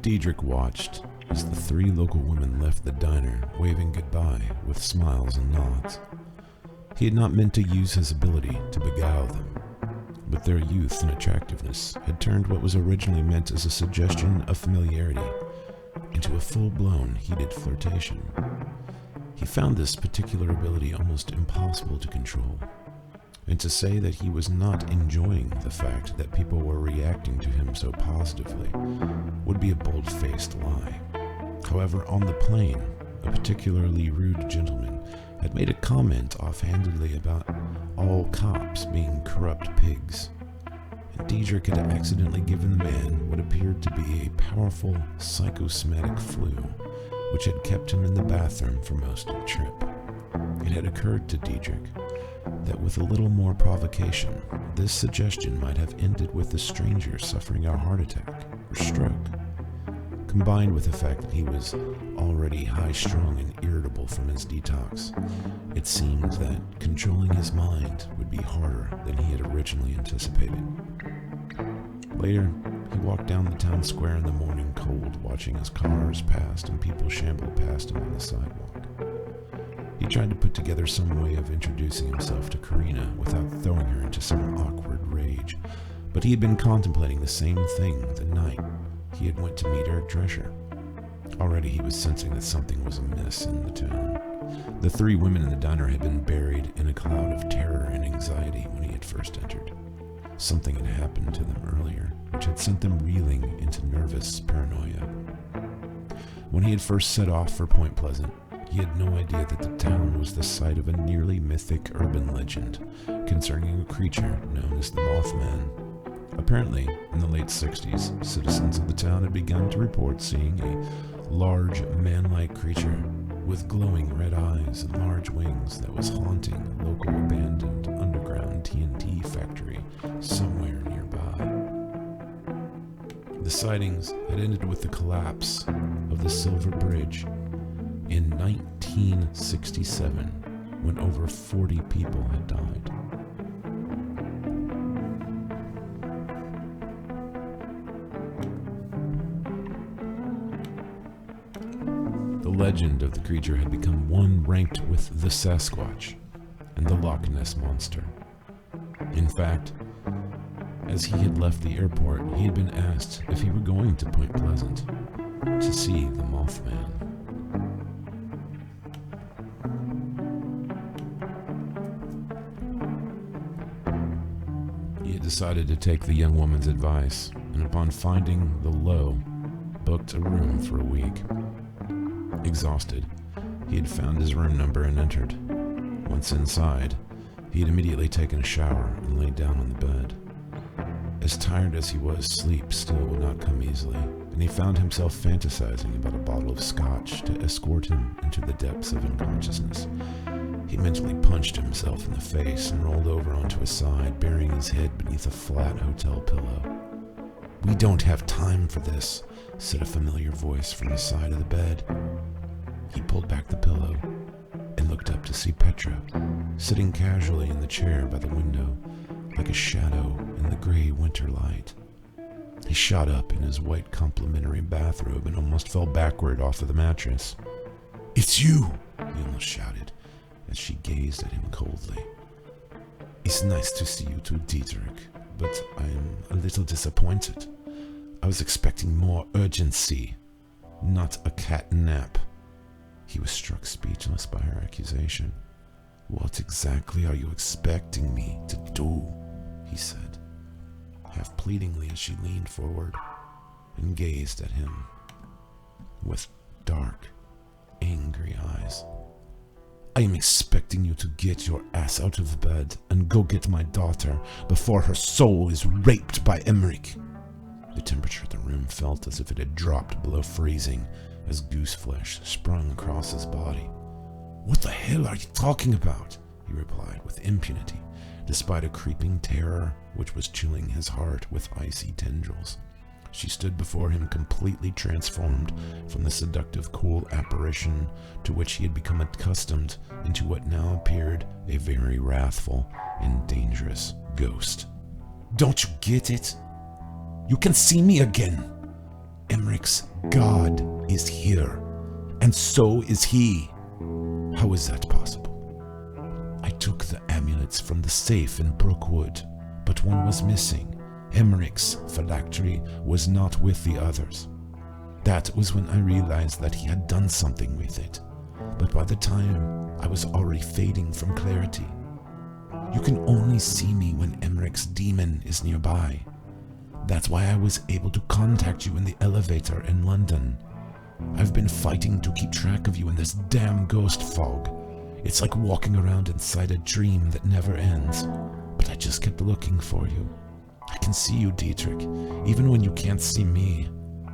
Diedrich watched as the three local women left the diner, waving goodbye with smiles and nods. He had not meant to use his ability to beguile them, but their youth and attractiveness had turned what was originally meant as a suggestion of familiarity into a full-blown heated flirtation. He found this particular ability almost impossible to control, and to say that he was not enjoying the fact that people were reacting to him so positively would be a bold-faced lie. However, on the plane, a particularly rude gentleman had made a comment offhandedly about all cops being corrupt pigs, and Diedrich had accidentally given the man what appeared to be a powerful psychosomatic flu, which had kept him in the bathroom for most of the trip. It had occurred to Diedrich that with a little more provocation, this suggestion might have ended with the stranger suffering a heart attack or stroke. Combined with the fact that he was already high-strung and irritable from his detox, it seemed that controlling his mind would be harder than he had originally anticipated. Later, he walked down the town square in the morning cold, watching as cars passed and people shambled past him on the sidewalk. He tried to put together some way of introducing himself to Karina without throwing her into some awkward rage, but he had been contemplating the same thing the night he had went to meet Eric Drescher. Already he was sensing that something was amiss in the town. The three women in the diner had been buried in a cloud of terror and anxiety when he had first entered. Something had happened to them earlier, which had sent them reeling into nervous paranoia. When he had first set off for Point Pleasant, he had no idea that the town was the site of a nearly mythic urban legend concerning a creature known as the Mothman. Apparently, in the late 60s, citizens of the town had begun to report seeing a large, man-like creature with glowing red eyes and large wings that was haunting a local abandoned underground TNT factory somewhere nearby. The sightings had ended with the collapse of the Silver Bridge in 1967, when over 40 people had died. The legend of the creature had become one ranked with the Sasquatch and the Loch Ness Monster. In fact, as he had left the airport, he had been asked if he were going to Point Pleasant to see the Mothman. He had decided to take the young woman's advice, and upon finding the low, booked a room for a week. Exhausted, he had found his room number and entered. Once inside, he had immediately taken a shower and laid down on the bed. As tired as he was, sleep still would not come easily, and he found himself fantasizing about a bottle of scotch to escort him into the depths of unconsciousness. He mentally punched himself in the face and rolled over onto his side, burying his head beneath a flat hotel pillow. "We don't have time for this," said a familiar voice from the side of the bed. He pulled back the pillow and looked up to see Petra, sitting casually in the chair by the window, like a shadow in the gray winter light. He shot up in his white complimentary bathrobe and almost fell backward off of the mattress. "It's you!" he almost shouted, as she gazed at him coldly. "It's nice to see you too, Diedrich, but I am a little disappointed. I was expecting more urgency, not a cat nap." He was struck speechless by her accusation. "What exactly are you expecting me to do?" he said, half pleadingly as she leaned forward and gazed at him with dark, angry eyes. "I am expecting you to get your ass out of bed and go get my daughter before her soul is raped by Emmerich." The temperature of the room felt as if it had dropped below freezing as goose flesh sprung across his body. "What the hell are you talking about?" he replied with impunity, despite a creeping terror which was chilling his heart with icy tendrils. She stood before him completely transformed from the seductive cool apparition to which he had become accustomed into what now appeared a very wrathful and dangerous ghost. "Don't you get it? You can see me again. Emmerich Emmerich's god is here, and so is he. How is that possible? I took the amulets from the safe in Brookwood, but one was missing. Emmerich's phylactery was not with the others. That was when I realized that he had done something with it, but by the time I was already fading from clarity. You can only see me when Emmerich's demon is nearby. That's why I was able to contact you in the elevator in London. I've been fighting to keep track of you in this damn ghost fog. It's like walking around inside a dream that never ends, but I just kept looking for you. I can see you, Dietrich, even when you can't see me.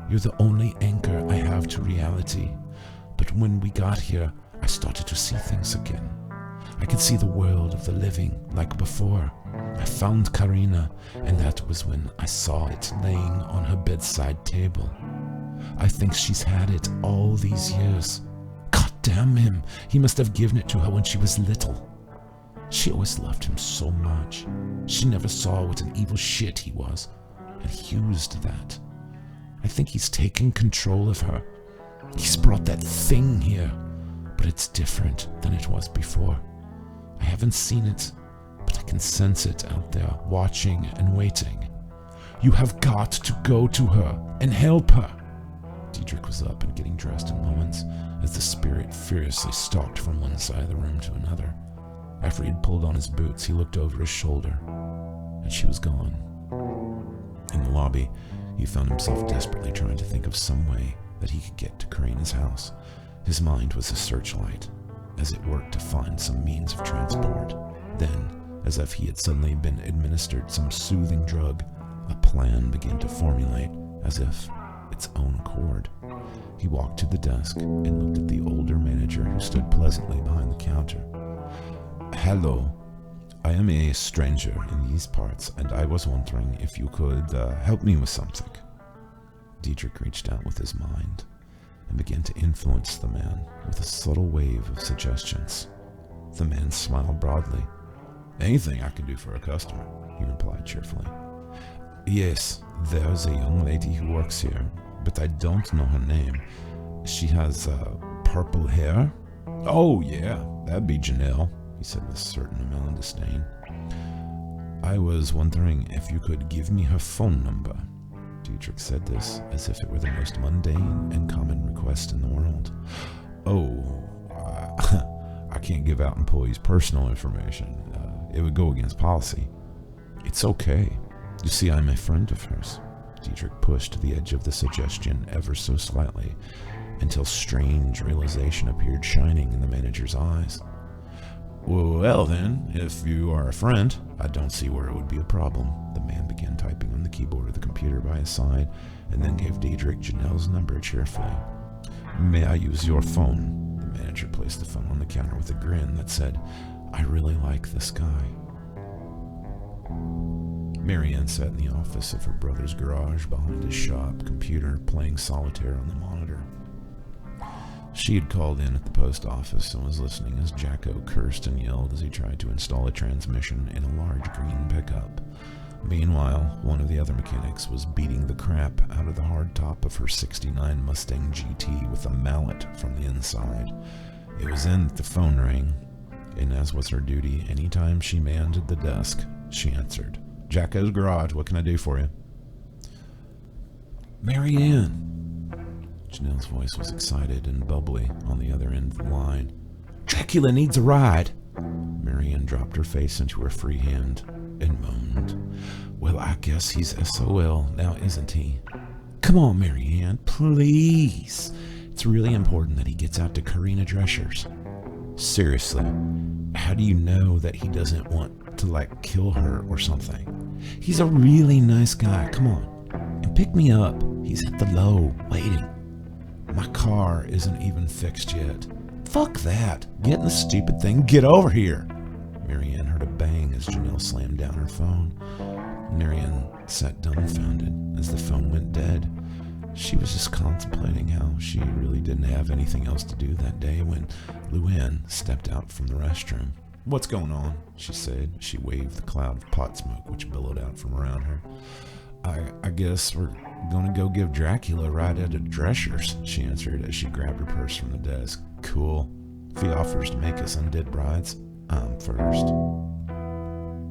You're the only anchor I have to reality. But when we got here, I started to see things again. I could see the world of the living like before. I found Karina, and that was when I saw it laying on her bedside table. I think she's had it all these years. God damn him, he must have given it to her when she was little. She always loved him so much. She never saw what an evil shit he was, and he used that. I think he's taken control of her. He's brought that thing here, but it's different than it was before. I haven't seen it, but I can sense it out there, watching and waiting. You have got to go to her and help her. Dietrich was up and getting dressed in moments as the spirit furiously stalked from one side of the room to another. After he had pulled on his boots, he looked over his shoulder, and she was gone. In the lobby, he found himself desperately trying to think of some way that he could get to Karina's house. His mind was a searchlight as it worked to find some means of transport. Then, as if he had suddenly been administered some soothing drug, a plan began to formulate as if its own accord. He walked to the desk and looked at the older manager who stood pleasantly behind the counter. Hello, I am a stranger in these parts, and I was wondering if you could help me with something. Dietrich reached out with his mind and began to influence the man with a subtle wave of suggestions. The man smiled broadly. Anything I can do for a customer, he replied cheerfully. Yes, there's a young lady who works here, but I don't know her name. She has purple hair. Oh yeah, that'd be Janelle, he said with a certain amount of disdain. I was wondering if you could give me her phone number. Dietrich said this as if it were the most mundane and common request in the world. Oh, I can't give out employees' personal information. It would go against policy. It's okay. You see, I'm a friend of hers. Dietrich pushed the edge of the suggestion ever so slightly until strange realization appeared shining in the manager's eyes. Well then, if you are a friend, I don't see where it would be a problem. The man began typing on the keyboard of the computer by his side and then gave Dietrich Janelle's number cheerfully. May I use your phone? The manager placed the phone on the counter with a grin that said, I really like this guy. Marianne sat in the office of her brother's garage behind his shop computer, playing solitaire on the monitor. She had called in at the post office and was listening as Jacko cursed and yelled as he tried to install a transmission in a large green pickup. Meanwhile, one of the other mechanics was beating the crap out of the hard top of her '69 Mustang GT with a mallet from the inside. It was then that the phone rang, and as was her duty, anytime she manned the desk, she answered. Jacko's Garage, what can I do for you? Marianne! Janelle's voice was excited and bubbly on the other end of the line. Dracula needs a ride! Marianne dropped her face into her free hand and moaned. Well, I guess he's SOL now, isn't he? Come on, Marianne, please! It's really important that he gets out to Karina Drescher's. Seriously, how do you know that he doesn't want to, kill her or something? He's a really nice guy, come on. And pick me up. He's at the low, waiting. My car isn't even fixed yet. Fuck that. Get in the stupid thing. Get over here. Marianne heard a bang as Janelle slammed down her phone. Marianne sat dumbfounded as the phone went dead. She was just contemplating how she really didn't have anything else to do that day when Luann stepped out from the restroom. What's going on? She said. She waved the cloud of pot smoke which billowed out from around her. I guess we're Gonna go give Dracula a ride at a Drescher's, she answered as she grabbed her purse from the desk. Cool. If he offers to make us undead brides, I'm first.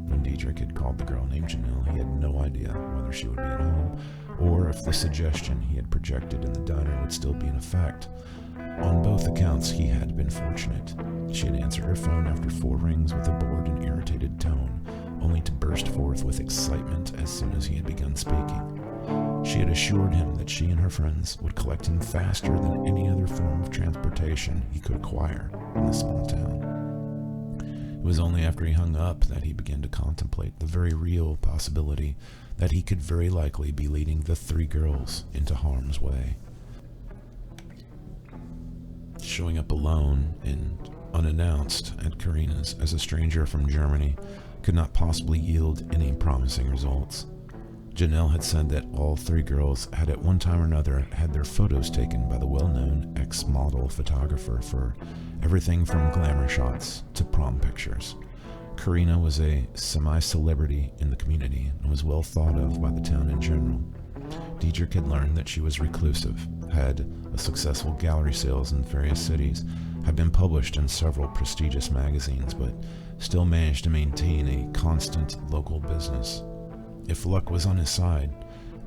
When Diedrich had called the girl named Janelle, he had no idea whether she would be at home or if the suggestion he had projected in the diner would still be in effect. On both accounts, he had been fortunate. She had answered her phone after 4 rings with a bored and irritated tone, only to burst forth with excitement as soon as he had begun speaking. She had assured him that she and her friends would collect him faster than any other form of transportation he could acquire in the small town. It was only after he hung up that he began to contemplate the very real possibility that he could very likely be leading the 3 girls into harm's way. Showing up alone and unannounced at Karina's as a stranger from Germany could not possibly yield any promising results. Janelle had said that all 3 girls had at one time or another had their photos taken by the well-known ex-model photographer for everything from glamour shots to prom pictures. Karina was a semi-celebrity in the community and was well thought of by the town in general. Diedrich had learned that she was reclusive, had a successful gallery sales in various cities, had been published in several prestigious magazines, but still managed to maintain a constant local business. If luck was on his side,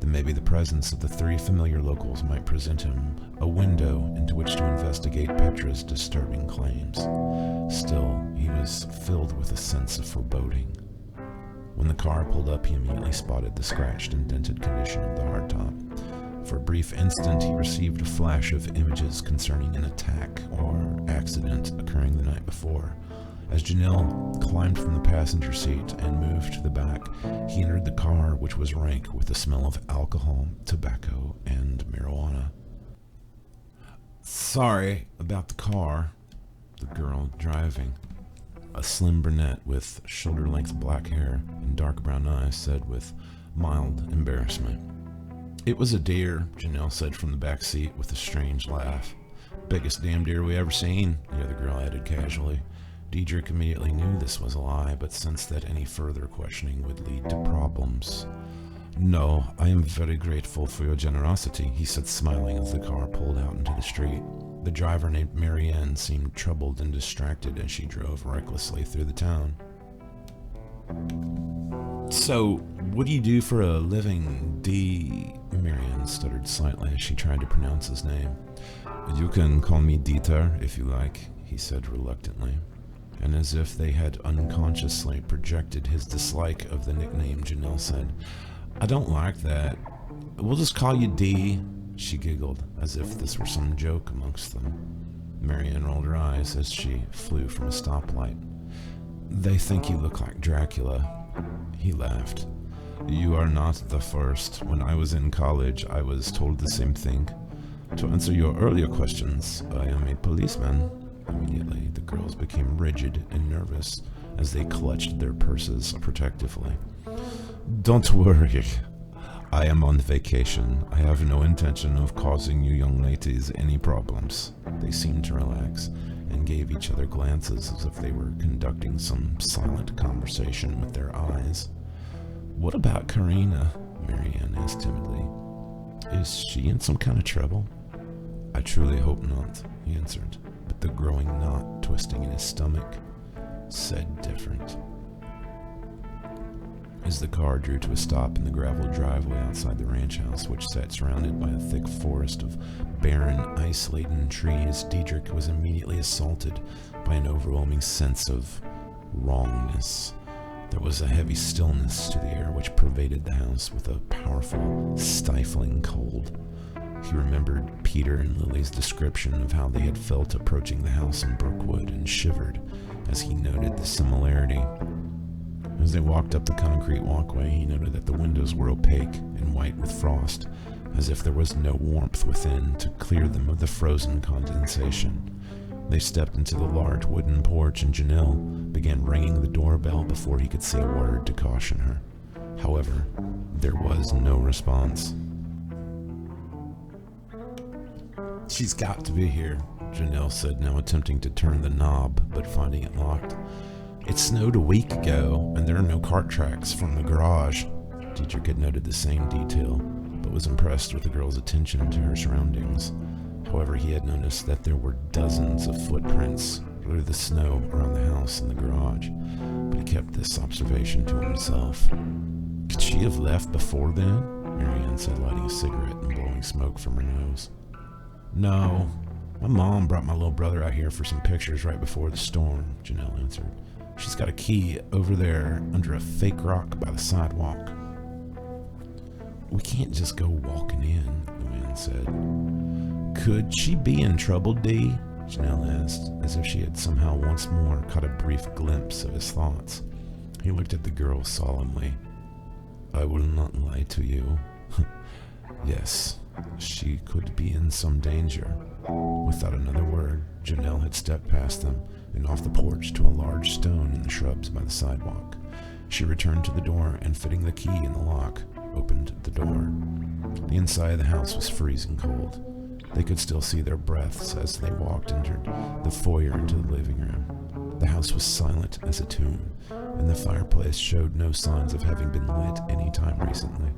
then maybe the presence of the 3 familiar locals might present him a window into which to investigate Petra's disturbing claims. Still, he was filled with a sense of foreboding. When the car pulled up, he immediately spotted the scratched and dented condition of the hardtop. For a brief instant, he received a flash of images concerning an attack or accident occurring the night before. As Janelle climbed from the passenger seat and moved to the back, he entered the car, which was rank with the smell of alcohol, tobacco, and marijuana. Sorry about the car, the girl driving, a slim brunette with shoulder-length black hair and dark brown eyes, said with mild embarrassment. It was a deer, Janelle said from the back seat with a strange laugh. Biggest damn deer we ever seen, the other girl added casually. Diedrich immediately knew this was a lie, but sensed that any further questioning would lead to problems. No, I am very grateful for your generosity, he said, smiling as the car pulled out into the street. The driver, named Marianne, seemed troubled and distracted as she drove recklessly through the town. So, what do you do for a living, Marianne stuttered slightly as she tried to pronounce his name. You can call me Dieter, if you like, he said reluctantly. And as if they had unconsciously projected his dislike of the nickname, Janelle said, I don't like that. We'll just call you D, she giggled, as if this were some joke amongst them. Marianne rolled her eyes as she flew from a stoplight. They think you look like Dracula. He laughed. You are not the first. When I was in college, I was told the same thing. To answer your earlier questions, I am a policeman. Immediately, the girls became rigid and nervous as they clutched their purses protectively. Don't worry. I am on vacation. I have no intention of causing you young ladies any problems. They seemed to relax and gave each other glances as if they were conducting some silent conversation with their eyes. What about Karina? Marianne asked timidly. Is she in some kind of trouble? I truly hope not, he answered. But the growing knot twisting in his stomach said different. As the car drew to a stop in the graveled driveway outside the ranch house, which sat surrounded by a thick forest of barren, ice-laden trees, Diedrich was immediately assaulted by an overwhelming sense of wrongness. There was a heavy stillness to the air which pervaded the house with a powerful, stifling cold. He remembered Peter and Lily's description of how they had felt approaching the house in Brookwood and shivered as he noted the similarity. As they walked up the concrete walkway, he noted that the windows were opaque and white with frost, as if there was no warmth within to clear them of the frozen condensation. They stepped into the large wooden porch, and Janelle began ringing the doorbell before he could say a word to caution her. However, there was no response. She's got to be here, Janelle said, now attempting to turn the knob, but finding it locked. It snowed a week ago, and there are no cart tracks from the garage. Diedrich had noted the same detail, but but was impressed with the girl's attention to her surroundings. However, he had noticed that there were dozens of footprints through the snow around the house and the garage, but he kept this observation to himself. Could she have left before then? Marianne said, lighting a cigarette and blowing smoke from her nose. No, my mom brought my little brother out here for some pictures right before the storm, Janelle answered. She's got a key over there under a fake rock by the sidewalk. We can't just go walking in, Luann said. Could she be in trouble, Dee? Janelle asked, as if she had somehow once more caught a brief glimpse of his thoughts. He looked at the girl solemnly. I will not lie to you. Yes, she could be in some danger. Without another word, Janelle had stepped past them and off the porch to a large stone in the shrubs by the sidewalk. She returned to the door and, fitting the key in the lock, opened the door. The inside of the house was freezing cold. They could still see their breaths as they entered the foyer into the living room. The house was silent as a tomb, and the fireplace showed no signs of having been lit any time recently.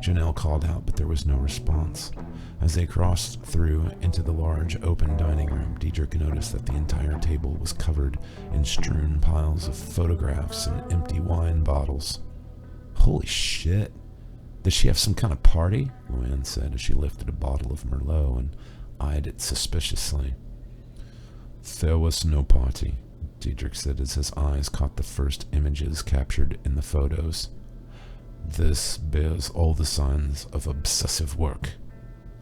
Janelle called out, but there was no response. As they crossed through into the large open dining room, Diedrich noticed that the entire table was covered in strewn piles of photographs and empty wine bottles. Holy shit. Does she have some kind of party? Luann said as she lifted a bottle of Merlot and eyed it suspiciously. There was no party, Diedrich said as his eyes caught the first images captured in the photos. This bears all the signs of obsessive work.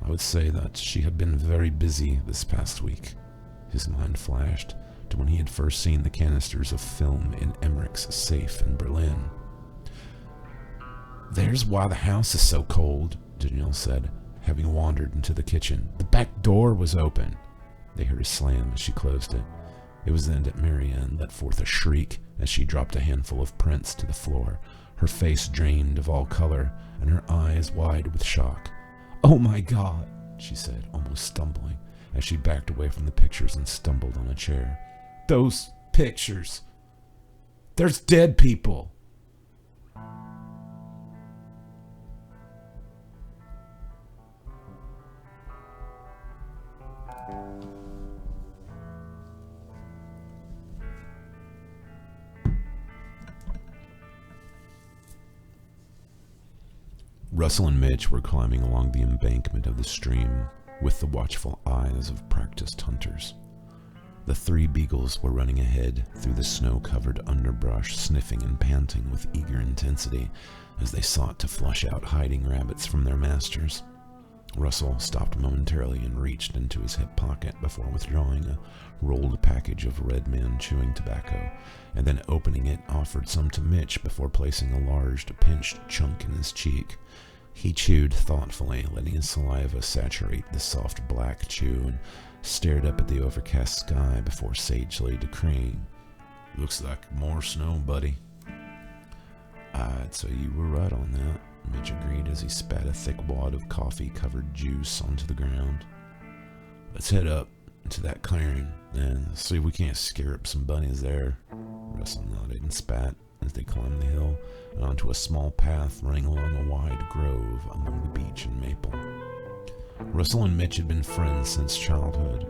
I would say that she had been very busy this past week. His mind flashed to when he had first seen the canisters of film in Emmerich's safe in Berlin. There's why the house is so cold, Danielle said, having wandered into the kitchen. The back door was open. They heard a slam as she closed it. It was then that Marianne let forth a shriek as she dropped a handful of prints to the floor, her face drained of all color and her eyes wide with shock. Oh my God, she said, almost stumbling, as she backed away from the pictures and stumbled on a chair. Those pictures. There's dead people. Russell and Mitch were climbing along the embankment of the stream with the watchful eyes of practiced hunters. The three beagles were running ahead through the snow-covered underbrush, sniffing and panting with eager intensity as they sought to flush out hiding rabbits from their masters. Russell stopped momentarily and reached into his hip pocket before withdrawing a rolled package of Red Man chewing tobacco, and then opening it, offered some to Mitch before placing a large, pinched chunk in his cheek. He chewed thoughtfully, letting his saliva saturate the soft black chew, and stared up at the overcast sky before sagely decreeing, "Looks like more snow, buddy." "I'd say you were right on that," Mitch agreed as he spat a thick wad of coffee-covered juice onto the ground. "Let's head up into that clearing and see if we can't scare up some bunnies there." Russell nodded and spat as they climbed the hill and onto a small path running along a wide grove among the beech and maple. Russell and Mitch had been friends since childhood.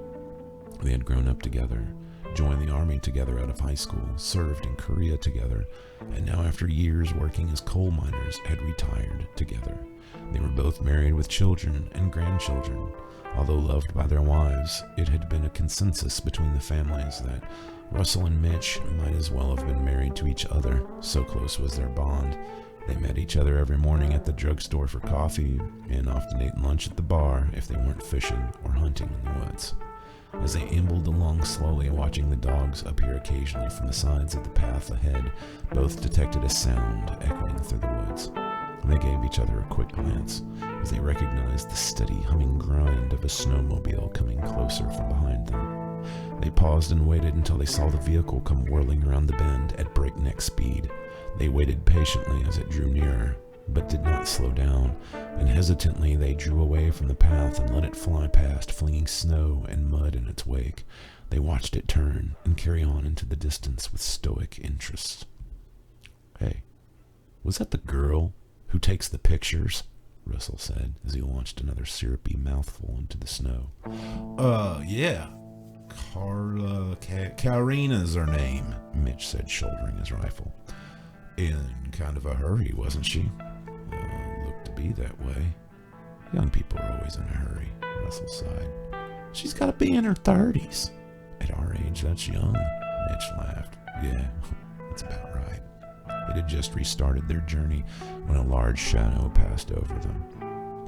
They had grown up together, joined the army together out of high school, served in Korea together, and now after years working as coal miners had retired together. They were both married with children and grandchildren. Although loved by their wives, it had been a consensus between the families that Russell and Mitch might as well have been married to each other, so close was their bond. They met each other every morning at the drugstore for coffee, and often ate lunch at the bar if they weren't fishing or hunting in the woods. As they ambled along slowly, watching the dogs appear occasionally from the sides of the path ahead, both detected a sound echoing through the woods. They gave each other a quick glance as they recognized the steady humming grind of a snowmobile coming closer from behind them. They paused and waited until they saw the vehicle come whirling around the bend at breakneck speed. They waited patiently as it drew nearer, but did not slow down, and hesitantly they drew away from the path and let it fly past, flinging snow and mud in its wake. They watched it turn and carry on into the distance with stoic interest. "Hey, was that the girl who takes the pictures?" Russell said as he launched another syrupy mouthful into the snow. Yeah. Karina's her name, Mitch said, shouldering his rifle. In kind of a hurry, wasn't she? Looked to be that way. Young people are always in a hurry, Russell sighed. She's got to be in her 30s. At our age, that's young, Mitch laughed. Yeah, that's about right. It had just restarted their journey when a large shadow passed over them.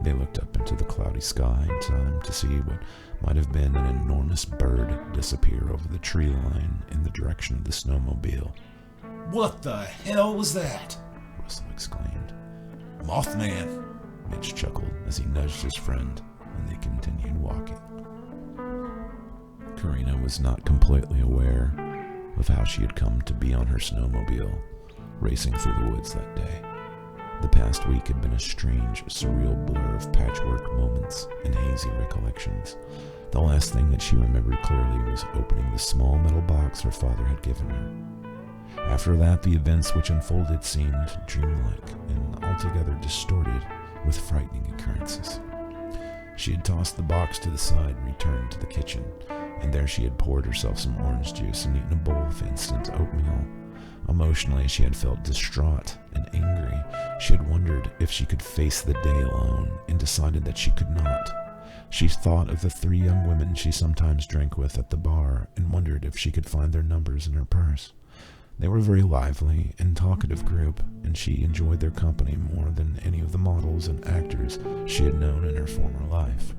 They looked up into the cloudy sky in time to see what might have been an enormous bird disappear over the tree line in the direction of the snowmobile. What the hell was that? Russell exclaimed. Mothman, Mitch chuckled as he nudged his friend, and they continued walking. Karina was not completely aware of how she had come to be on her snowmobile, racing through the woods that day. The past week had been a strange, surreal blur of patchwork moments and hazy recollections. The last thing that she remembered clearly was opening the small metal box her father had given her. After that, the events which unfolded seemed dreamlike and altogether distorted with frightening occurrences. She had tossed the box to the side and returned to the kitchen, and there she had poured herself some orange juice and eaten a bowl of instant oatmeal. Emotionally, she had felt distraught and angry. She had wondered if she could face the day alone, and decided that she could not. She thought of the 3 young women she sometimes drank with at the bar, and wondered if she could find their numbers in her purse. They were a very lively and talkative group, and she enjoyed their company more than any of the models and actors she had known in her former life.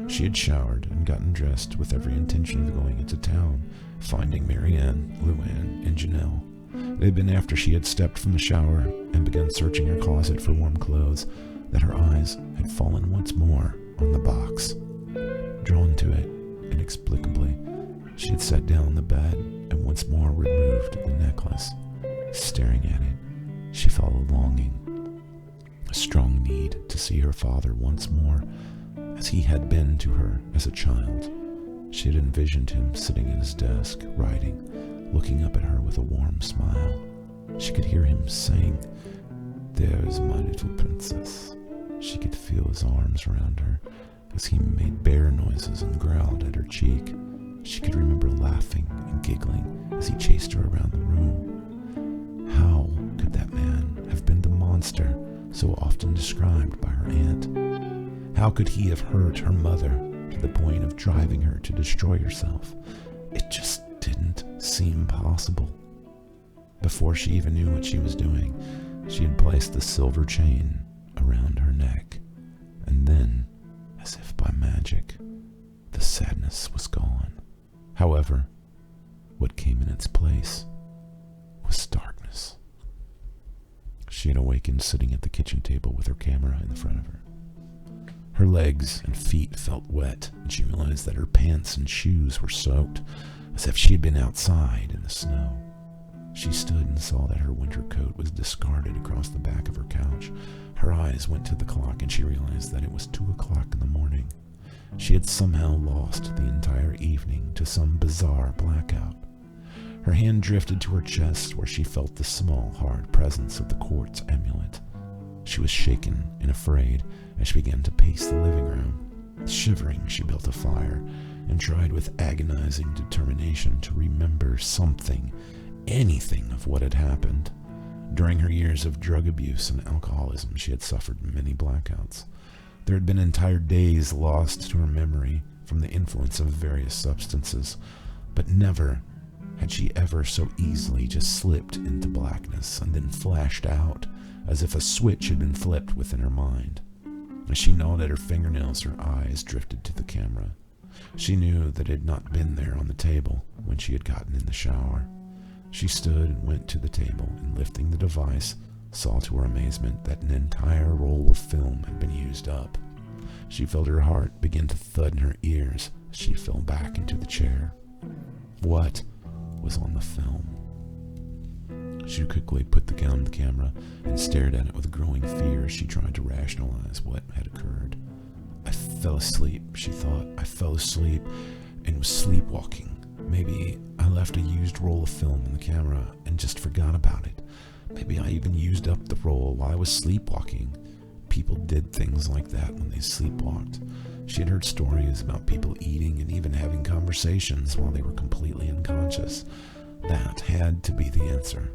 She had showered and gotten dressed with every intention of going into town, finding Marianne, Luann, and Janelle. It had been after she had stepped from the shower and begun searching her closet for warm clothes that her eyes had fallen once more on the box. Drawn to it, inexplicably, she had sat down on the bed and once more removed the necklace. Staring at it, she felt a longing, a strong need to see her father once more, as he had been to her as a child. She had envisioned him sitting at his desk, writing, looking up at her with a warm smile. She could hear him saying, "There's my little princess." She could feel his arms around her as he made bear noises and growled at her cheek. She could remember laughing and giggling as he chased her around the room. How could that man have been the monster so often described by her aunt? How could he have hurt her mother to the point of driving her to destroy herself? It just didn't seem possible. Before she even knew what she was doing, she had placed the silver chain around her neck, and then, as if by magic, the sadness was gone. However, what came in its place was darkness. She had awakened sitting at the kitchen table with her camera in the front of her. Her legs and feet felt wet, and she realized that her pants and shoes were soaked, as if she had been outside in the snow. She stood and saw that her winter coat was discarded across the back of her couch. Her eyes went to the clock, and she realized that it was 2 o'clock in the morning. She had somehow lost the entire evening to some bizarre blackout. Her hand drifted to her chest, where she felt the small, hard presence of the quartz amulet. She was shaken and afraid as she began to pace the living room. Shivering, she built a fire and tried with agonizing determination to remember something, anything of what had happened. During her years of drug abuse and alcoholism, she had suffered many blackouts. There had been entire days lost to her memory from the influence of various substances, but never had she ever so easily just slipped into blackness and then flashed out, as if a switch had been flipped within her mind. As she gnawed at her fingernails, her eyes drifted to the camera. She knew that it had not been there on the table when she had gotten in the shower. She stood and went to the table, and lifting the device, saw to her amazement that an entire roll of film had been used up. She felt her heart begin to thud in her ears as she fell back into the chair. What was on the film? She quickly put the gun on the camera and stared at it with growing fear as she tried to rationalize what had occurred. I fell asleep, she thought. I fell asleep and was sleepwalking. Maybe I left a used roll of film in the camera and just forgot about it. Maybe I even used up the roll while I was sleepwalking. people did things like that when they sleepwalked. She had heard stories about people eating and even having conversations while they were completely unconscious. That had to be the answer.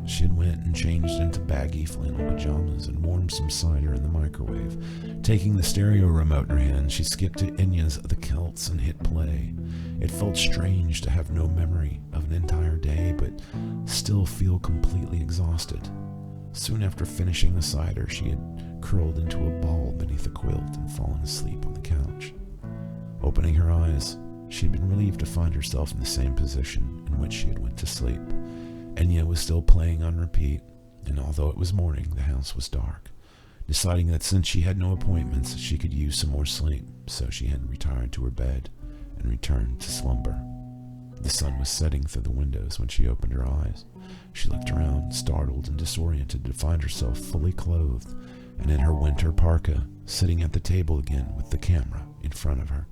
She had went and changed into baggy flannel pajamas and warmed some cider in the microwave. Taking the stereo remote in her hand, she skipped to Inya's The Celts and hit play. It felt strange to have no memory of an entire day, but still feel completely exhausted. Soon after finishing the cider, she had curled into a ball beneath a quilt and fallen asleep on the couch. Opening her eyes, she had been relieved to find herself in the same position in which she had went to sleep. Enya was still playing on repeat, and although it was morning, the house was dark. Deciding that since she had no appointments, she could use some more sleep, so she had retired to her bed and returned to slumber. The sun was setting through the windows when she opened her eyes. She looked around, startled and disoriented to find herself fully clothed and in her winter parka, sitting at the table again with the camera in front of her.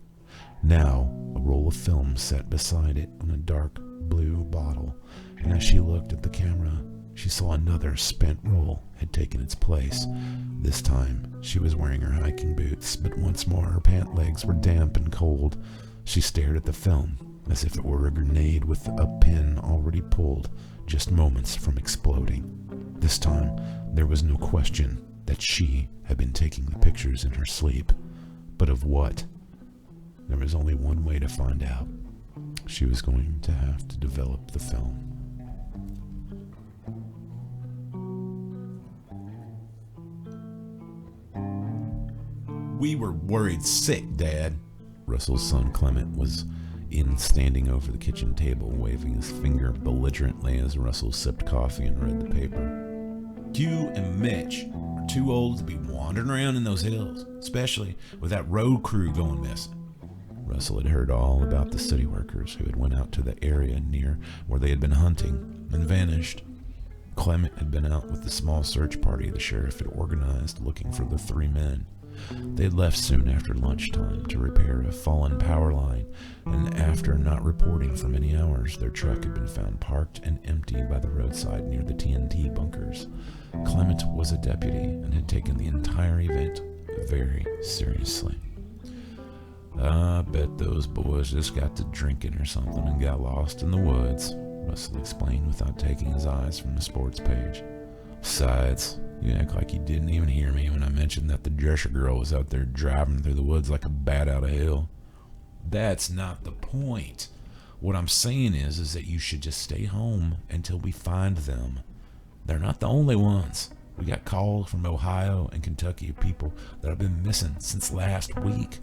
Now, a roll of film set beside it on a dark blue bottle, and as she looked at the camera, she saw another spent roll had taken its place. This time, she was wearing her hiking boots, but once more her pant legs were damp and cold. She stared at the film as if it were a grenade with a pin already pulled, just moments from exploding. This time, there was no question that she had been taking the pictures in her sleep. But of what? There was only one way to find out. She was going to have to develop the film. We were worried sick, Dad. Russell's son Clement was standing over the kitchen table, waving his finger belligerently as Russell sipped coffee and read the paper. You and Mitch are too old to be wandering around in those hills, especially with that road crew going missing. Russell had heard all about the city workers who had went out to the area near where they had been hunting and vanished. Clement had been out with the small search party the sheriff had organized looking for the 3 men. They had left soon after lunchtime to repair a fallen power line, and after not reporting for many hours, their truck had been found parked and empty by the roadside near the TNT bunkers. Clement was a deputy and had taken the entire event very seriously. "I bet those boys just got to drinking or something and got lost in the woods," Russell explained without taking his eyes from the sports page. "Besides, you act like you didn't even hear me when I mentioned that the Drescher girl was out there driving through the woods like a bat out of hell." That's not the point. What I'm saying is that you should just stay home until we find them. They're not the only ones. We got calls from Ohio and Kentucky of people that have been missing since last week.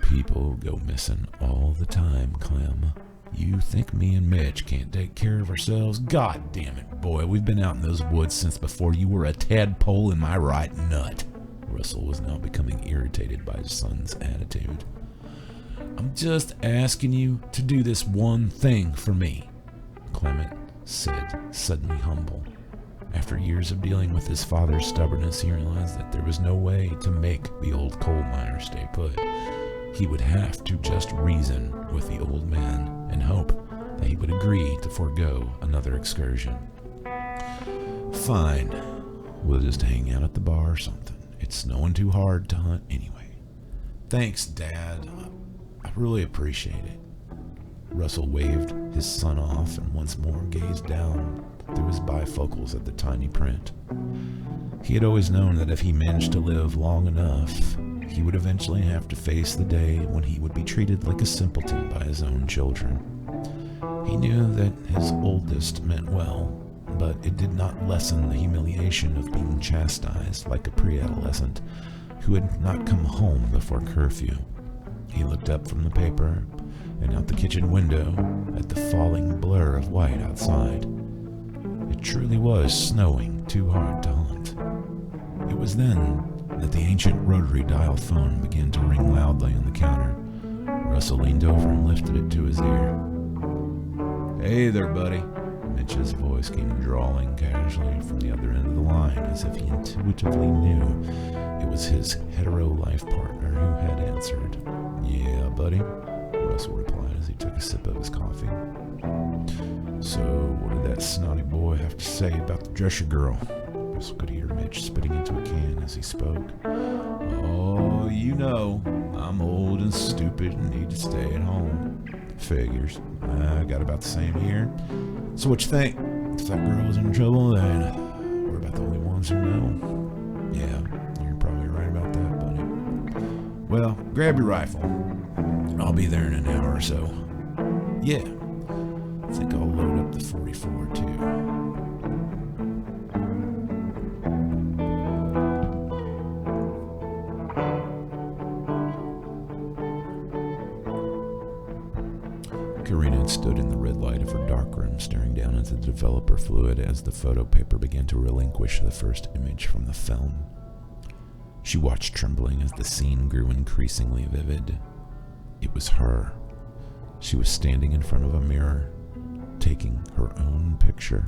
People go missing all the time, Clem. You think me and Mitch can't take care of ourselves? God damn it, boy. We've been out in those woods since before you were a tadpole in my right nut. Russell was now becoming irritated by his son's attitude. I'm just asking you to do this one thing for me, Clement said, suddenly humble. After years of dealing with his father's stubbornness, he realized that there was no way to make the old coal miner stay put. He would have to just reason with the old man and hope that he would agree to forego another excursion. "Fine, we'll just hang out at the bar or something. It's snowing too hard to hunt anyway." "Thanks, Dad. I really appreciate it." Russell waved his son off and once more gazed down through his bifocals at the tiny print. He had always known that if he managed to live long enough, he would eventually have to face the day when he would be treated like a simpleton by his own children. He knew that his oldest meant well, but it did not lessen the humiliation of being chastised like a pre-adolescent who had not come home before curfew. He looked up from the paper and out the kitchen window at the falling blur of white outside. It truly was snowing too hard to hunt. It was then that the ancient rotary dial phone began to ring loudly on the counter. Russell leaned over and lifted it to his ear. "Hey there, buddy." Mitch's voice came drawling casually from the other end of the line, as if he intuitively knew it was his hetero life partner who had answered. "Yeah, buddy," Russell replied as he took a sip of his coffee. "So, what did that snotty boy have to say about the Drescher girl?" Russell could hear Mitch spitting into a can as he spoke. "Oh, you know, I'm old and stupid and need to stay at home." "Figures. I got about the same here. So what you think? If that girl was in trouble, then we're about the only ones who know." "Yeah, you're probably right about that, buddy." "Well, grab your rifle. I'll be there in an hour or so." "Yeah, I think I'll load up the 44 too." Karina had stood in the red light of her darkroom, staring down at the developer fluid as the photo paper began to relinquish the first image from the film. She watched, trembling, as the scene grew increasingly vivid. It was her. She was standing in front of a mirror, taking her own picture.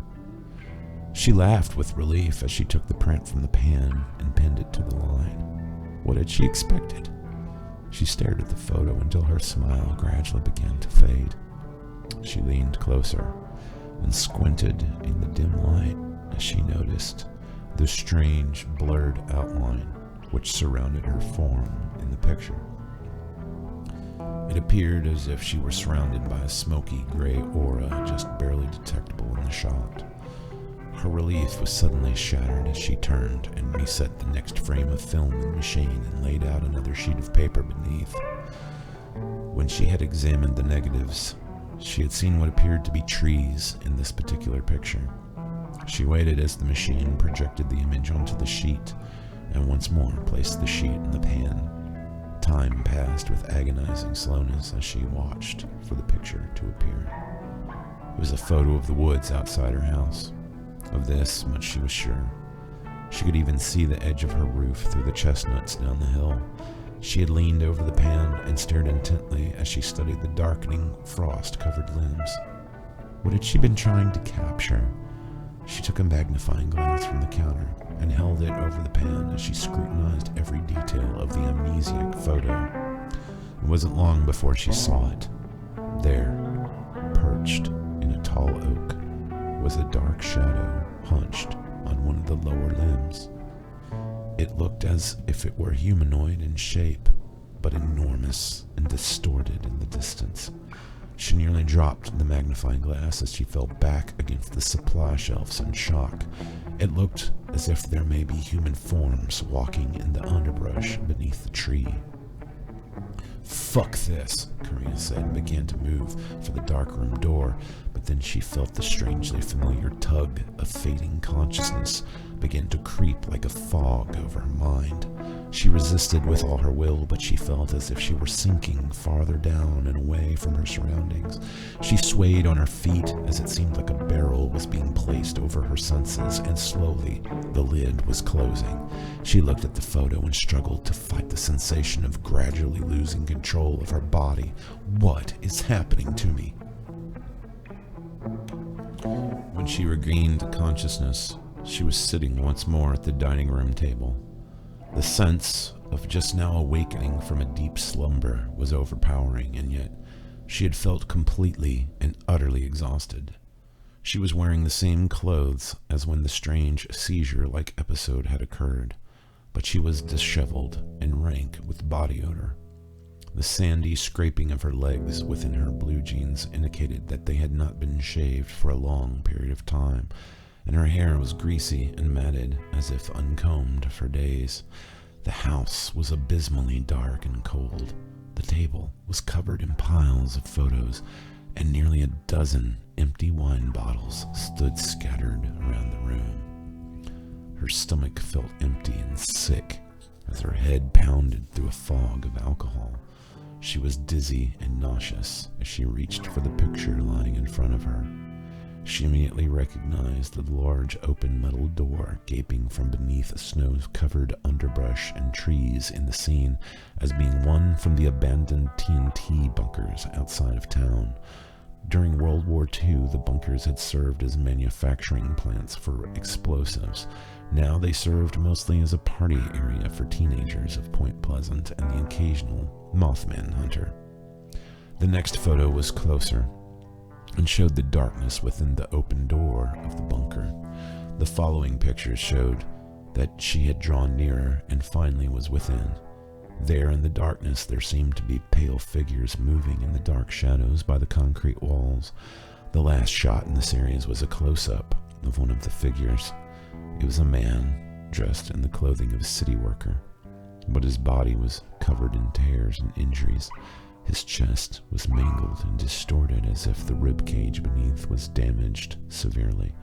She laughed with relief as she took the print from the pan and pinned it to the line. What had she expected? She stared at the photo until her smile gradually began to fade. She leaned closer and squinted in the dim light as she noticed the strange, blurred outline which surrounded her form in the picture. It appeared as if she were surrounded by a smoky gray aura just barely detectable in the shot. Her relief was suddenly shattered as she turned and reset the next frame of film in the machine and laid out another sheet of paper beneath. When she had examined the negatives, she had seen what appeared to be trees in this particular picture. She waited as the machine projected the image onto the sheet and once more placed the sheet in the pan. Time passed with agonizing slowness as she watched for the picture to appear. It was a photo of the woods outside her house. Of this much she was sure. She could even see the edge of her roof through the chestnuts down the hill. She had leaned over the pan and stared intently as she studied the darkening, frost-covered limbs. What had she been trying to capture? She took a magnifying glass from the counter and held it over the pan as she scrutinized every detail of the amnesiac photo. It wasn't long before she saw it. There, perched in a tall oak, was a dark shadow hunched on one of the lower limbs. It looked as if it were humanoid in shape, but enormous and distorted in the distance. She nearly dropped the magnifying glass as she fell back against the supply shelves in shock. It looked as if there may be human forms walking in the underbrush beneath the tree. "Fuck this," Karina said and began to move for the darkroom door, but then she felt the strangely familiar tug of fading consciousness begin to creep like a fog over her mind. She resisted with all her will, but she felt as if she were sinking farther down and away from her surroundings. She swayed on her feet as it seemed like a barrel was being placed over her senses, and slowly the lid was closing. She looked at the photo and struggled to fight the sensation of gradually losing control of her body. What is happening to me? When she regained consciousness, she was sitting once more at the dining room table. The sense of just now awakening from a deep slumber was overpowering, and yet she had felt completely and utterly exhausted. She was wearing the same clothes as when the strange seizure-like episode had occurred, but she was disheveled and rank with body odor. The sandy scraping of her legs within her blue jeans indicated that they had not been shaved for a long period of time, and her hair was greasy and matted as if uncombed for days. The house was abysmally dark and cold. The table was covered in piles of photos, and nearly a dozen empty wine bottles stood scattered around the room. Her stomach felt empty and sick as her head pounded through a fog of alcohol. She was dizzy and nauseous as she reached for the picture lying in front of her. She immediately recognized the large open metal door gaping from beneath snow-covered underbrush and trees in the scene as being one from the abandoned TNT bunkers outside of town. During World War II, the bunkers had served as manufacturing plants for explosives. Now they served mostly as a party area for teenagers of Point Pleasant and the occasional Mothman hunter. The next photo was closer and showed the darkness within the open door of the bunker. The following pictures showed that she had drawn nearer and finally was within. There in the darkness there seemed to be pale figures moving in the dark shadows by the concrete walls. The last shot in the series was a close-up of one of the figures. It was a man dressed in the clothing of a city worker, but his body was covered in tears and injuries. His chest was mangled and distorted as if the rib cage beneath was damaged severely.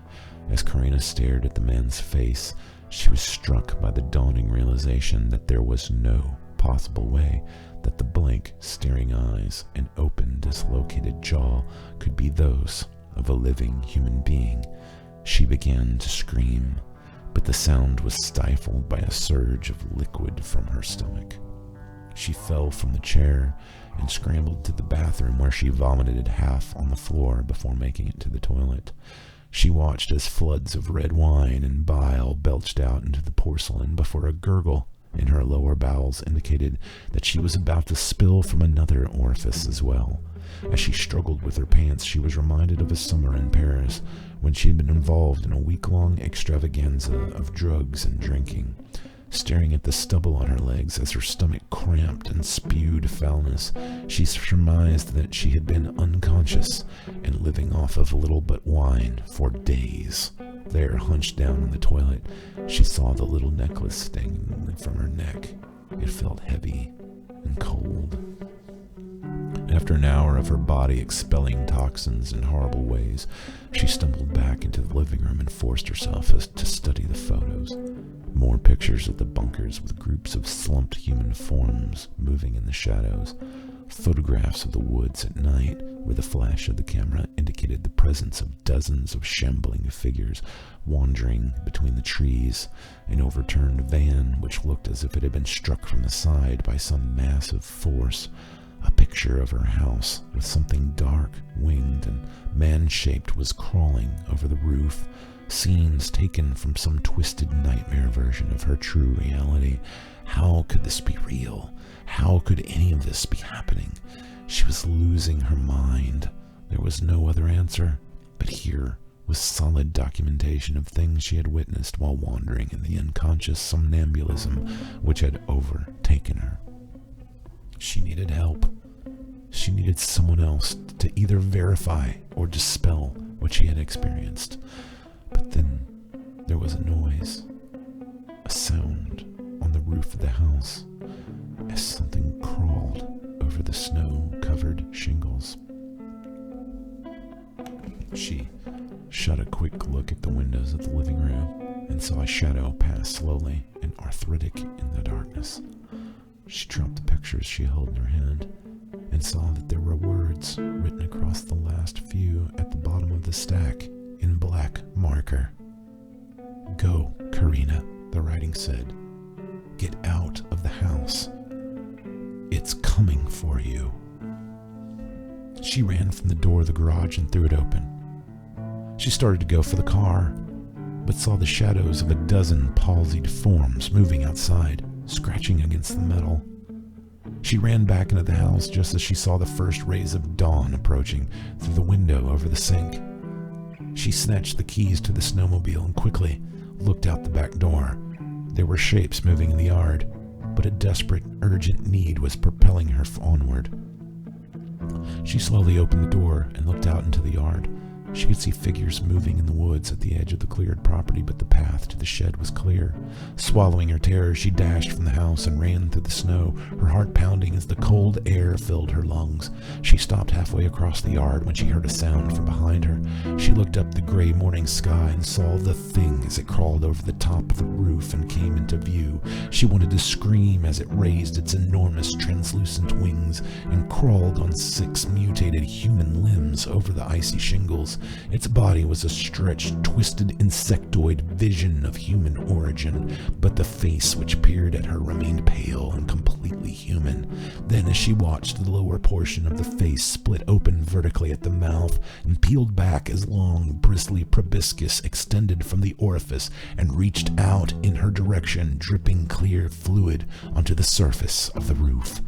As Karina stared at the man's face, she was struck by the dawning realization that there was no possible way that the blank, staring eyes and open, dislocated jaw could be those of a living human being. She began to scream, but the sound was stifled by a surge of liquid from her stomach. She fell from the chair and scrambled to the bathroom, where she vomited half on the floor before making it to the toilet. She watched as floods of red wine and bile belched out into the porcelain before a gurgle in her lower bowels indicated that she was about to spill from another orifice as well. As she struggled with her pants, she was reminded of a summer in Paris when she had been involved in a week-long extravaganza of drugs and drinking. Staring at the stubble on her legs as her stomach cramped and spewed foulness, she surmised that she had been unconscious and living off of little but wine for days. There, hunched down on the toilet, she saw the little necklace dangling from her neck. It felt heavy and cold. After an hour of her body expelling toxins in horrible ways, she stumbled back into the living room and forced herself to study the photos. More pictures of the bunkers with groups of slumped human forms moving in the shadows. Photographs of the woods at night, where the flash of the camera indicated the presence of dozens of shambling figures wandering between the trees. An overturned van, which looked as if it had been struck from the side by some massive force. A picture of her house with something dark, winged, and man-shaped was crawling over the roof. Scenes taken from some twisted nightmare version of her true reality. How could this be real? How could any of this be happening? She was losing her mind. There was no other answer, but here was solid documentation of things she had witnessed while wandering in the unconscious somnambulism which had overtaken her. She needed help. She needed someone else to either verify or dispel what she had experienced. But then there was a noise, a sound on the roof of the house, as something crawled over the snow-covered shingles. She shot a quick look at the windows of the living room and saw a shadow pass slowly and arthritic in the darkness. She dropped the pictures she held in her hand and saw that there were words written across the last few at the bottom of the stack in black marker. "Go, Karina," the writing said. "Get out of the house. It's coming for you." She ran from the door of the garage and threw it open. She started to go for the car, but saw the shadows of a dozen palsied forms moving outside, scratching against the metal. She ran back into the house just as she saw the first rays of dawn approaching through the window over the sink. She snatched the keys to the snowmobile and quickly looked out the back door. There were shapes moving in the yard, but a desperate, urgent need was propelling her onward. She slowly opened the door and looked out into the yard. She could see figures moving in the woods at the edge of the cleared property, but the path to the shed was clear. Swallowing her terror, she dashed from the house and ran through the snow, her heart pounding as the cold air filled her lungs. She stopped halfway across the yard when she heard a sound from behind her. She looked up the gray morning sky and saw the thing as it crawled over the top of the roof and came into view. She wanted to scream as it raised its enormous translucent wings and crawled on 6 mutated human limbs over the icy shingles. Its body was a stretched, twisted insectoid vision of human origin, but the face which peered at her remained pale and completely human. Then, as she watched, the lower portion of the face split open vertically at the mouth and peeled back as long, bristly proboscis extended from the orifice and reached out in her direction, dripping clear fluid onto the surface of the roof.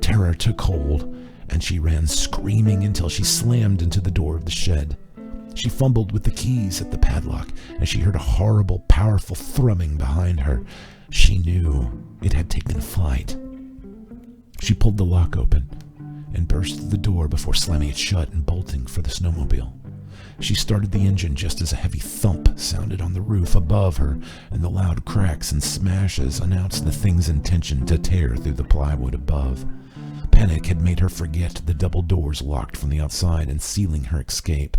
Terror took hold, and she ran screaming until she slammed into the door of the shed. She fumbled with the keys at the padlock, and she heard a horrible, powerful thrumming behind her. She knew it had taken flight. She pulled the lock open and burst through the door before slamming it shut and bolting for the snowmobile. She started the engine just as a heavy thump sounded on the roof above her, and the loud cracks and smashes announced the thing's intention to tear through the plywood above. Panic had made her forget the double doors locked from the outside and sealing her escape.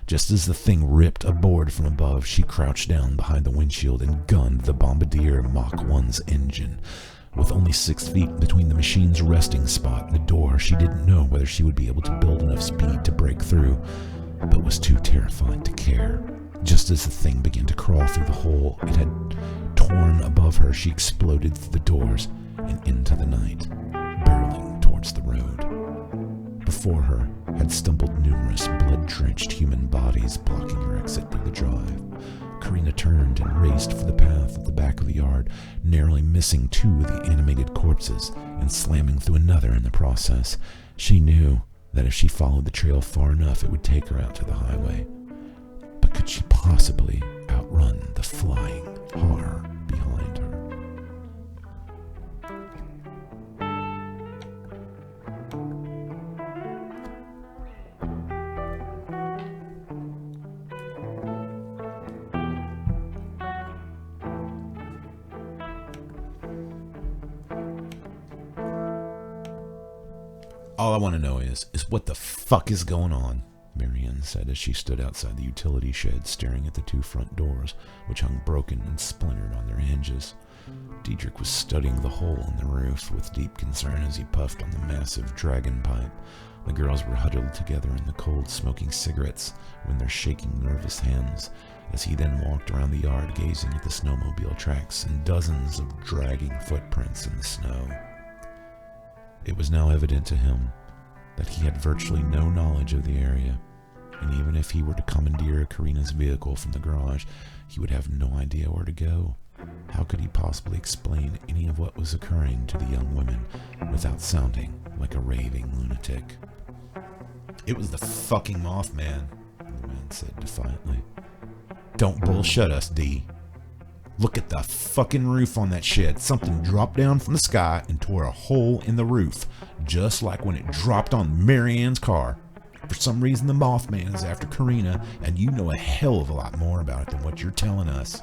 Just as the thing ripped a board from above, she crouched down behind the windshield and gunned the Bombardier Mach 1's engine. With only 6 feet between the machine's resting spot and the door, she didn't know whether she would be able to build enough speed to break through, but was too terrified to care. Just as the thing began to crawl through the hole it had torn above her, she exploded through the doors and into the night, barreling towards the road. Before her had stumbled numerous blood-drenched human bodies blocking her exit through the drive. Karina turned and raced for the path at the back of the yard, narrowly missing 2 of the animated corpses and slamming through another in the process. She knew that if she followed the trail far enough, it would take her out to the highway. But could she possibly outrun the flying horror behind her? All I want to know is what the fuck is going on? Marianne said as she stood outside the utility shed staring at the 2 front doors, which hung broken and splintered on their hinges. Diedrich was studying the hole in the roof with deep concern as he puffed on the massive dragon pipe. The girls were huddled together in the cold, smoking cigarettes in their shaking, nervous hands, as he then walked around the yard gazing at the snowmobile tracks and dozens of dragging footprints in the snow. It was now evident to him that he had virtually no knowledge of the area, and even if he were to commandeer Karina's vehicle from the garage, he would have no idea where to go. How could he possibly explain any of what was occurring to the young women without sounding like a raving lunatic? It was the fucking Mothman, the man said defiantly. Don't bullshit us, D. Look at the fucking roof on that shed. Something dropped down from the sky and tore a hole in the roof, just like when it dropped on Marianne's car. For some reason, the Mothman is after Karina, and you know a hell of a lot more about it than what you're telling us.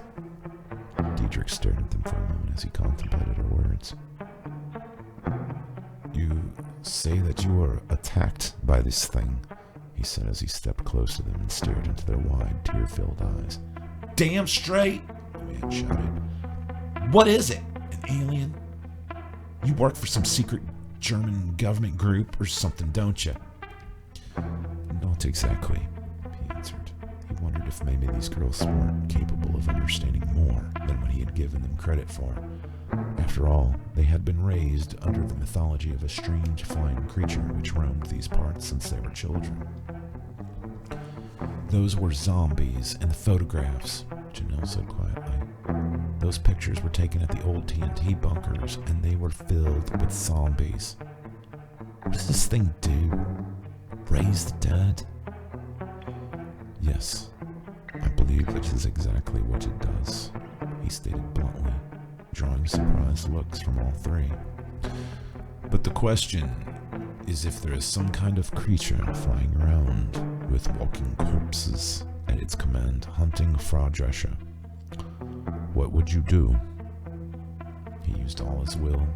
Diedrich stared at them for a moment as he contemplated her words. You say that you were attacked by this thing, he said as he stepped close to them and stared into their wide, tear-filled eyes. Damn straight, the man shouted. What is it? An alien? You work for some secret German government group or something, don't you? Not exactly, he answered. He wondered if maybe these girls weren't capable of understanding more than what he had given them credit for. After all, they had been raised under the mythology of a strange flying creature which roamed these parts since they were children. Those were zombies in the photographs, Janelle said quietly. Those pictures were taken at the old TNT bunkers, and they were filled with zombies. What does this thing do? Raise the dead? Yes, I believe that is exactly what it does, he stated bluntly, drawing surprised looks from all 3. But the question is if there is some kind of creature flying around with walking corpses at its command, hunting Frau Drescher. What would you do? He used all his will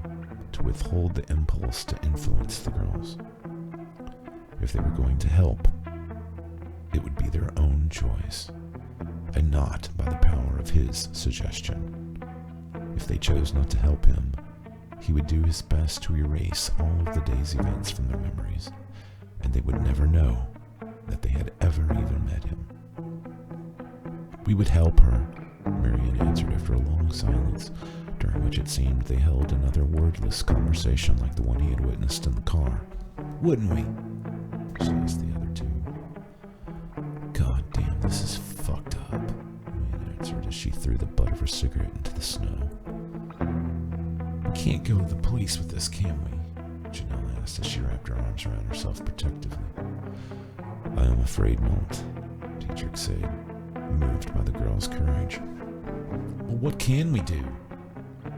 to withhold the impulse to influence the girls. If they were going to help, it would be their own choice, and not by the power of his suggestion. If they chose not to help him, he would do his best to erase all of the day's events from their memories, and they would never know that they had ever even met him. We would help her, Marianne answered after a long silence, during which it seemed they held another wordless conversation like the one he had witnessed in the car. Wouldn't we? She asked the other 2. God damn, this is fucked up, Marianne answered as she threw the butt of her cigarette into the snow. We can't go to the police with this, can we? Janelle asked as she wrapped her arms around herself protectively. I am afraid not, Dietrich said, moved by the girl's courage. Well, what can we do?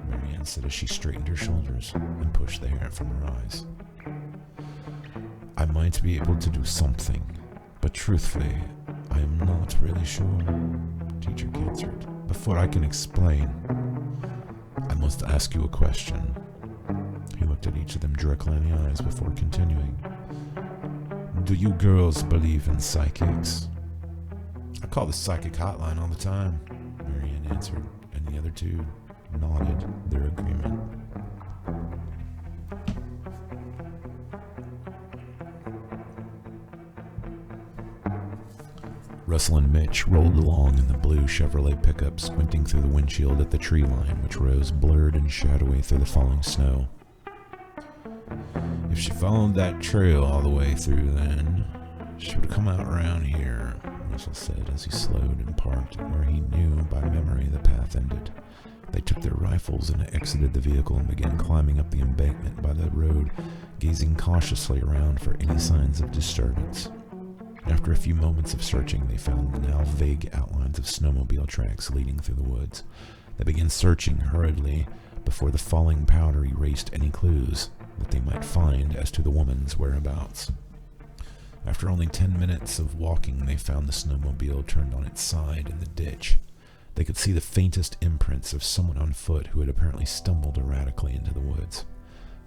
Marianne said as she straightened her shoulders and pushed the hair from her eyes. I might be able to do something, but truthfully, I am not really sure, Dietrich answered. Before I can explain, I must ask you a question. He looked at each of them directly in the eyes before continuing. Do you girls believe in psychics? I call the psychic hotline all the time, Marianne answered, and the other two nodded their agreement. Russell and Mitch rolled along in the blue Chevrolet pickup, squinting through the windshield at the tree line, which rose blurred and shadowy through the falling snow. If she followed that trail all the way through, then she would have come out around here, Russell said as he slowed and parked where he knew by memory the path ended. They took their rifles and exited the vehicle and began climbing up the embankment by the road, gazing cautiously around for any signs of disturbance. After a few moments of searching, they found the now vague outlines of snowmobile tracks leading through the woods. They began searching hurriedly before the falling powder erased any clues that they might find as to the woman's whereabouts. After only 10 minutes of walking, they found the snowmobile turned on its side in the ditch. They could see the faintest imprints of someone on foot who had apparently stumbled erratically into the woods.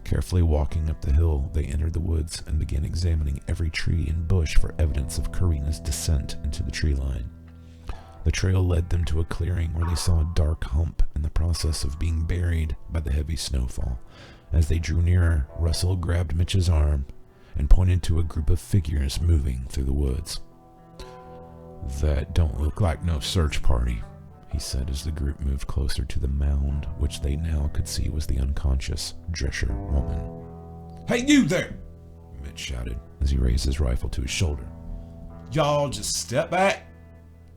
Carefully walking up the hill, they entered the woods and began examining every tree and bush for evidence of Karina's descent into the tree line. The trail led them to a clearing where they saw a dark hump in the process of being buried by the heavy snowfall. As they drew nearer, Russell grabbed Mitch's arm and pointed to a group of figures moving through the woods. That don't look like no search party, he said as the group moved closer to the mound, which they now could see was the unconscious Drescher woman. Hey, you there! Mitch shouted as he raised his rifle to his shoulder. Y'all just step back.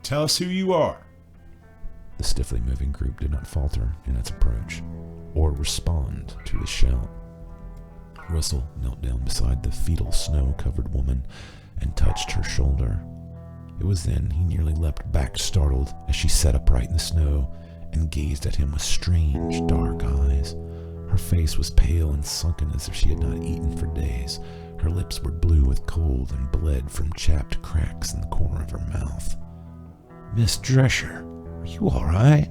Tell us who you are. The stiffly moving group did not falter in its approach or respond to the shout. Russell knelt down beside the fetal snow-covered woman and touched her shoulder. It was then he nearly leapt back startled as she sat upright in the snow and gazed at him with strange, dark eyes. Her face was pale and sunken as if she had not eaten for days. Her lips were blue with cold and bled from chapped cracks in the corner of her mouth. "Miss Drescher, are you all right?"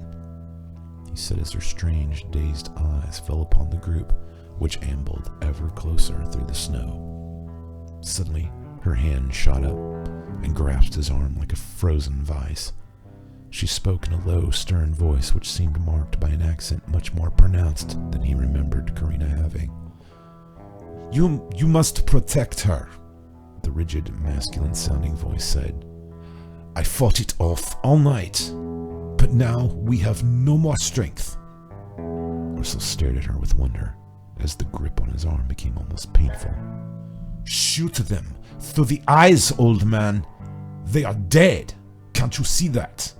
he said as her strange, dazed eyes fell upon the group, which ambled ever closer through the snow. Suddenly, her hand shot up and grasped his arm like a frozen vice. She spoke in a low, stern voice which seemed marked by an accent much more pronounced than he remembered Karina having. You must protect her," the rigid, masculine-sounding voice said. "I fought it off all night, but now we have no more strength." Russell stared at her with wonder as the grip on his arm became almost painful. "Shoot them through the eyes, old man. They are dead. Can't you see that?"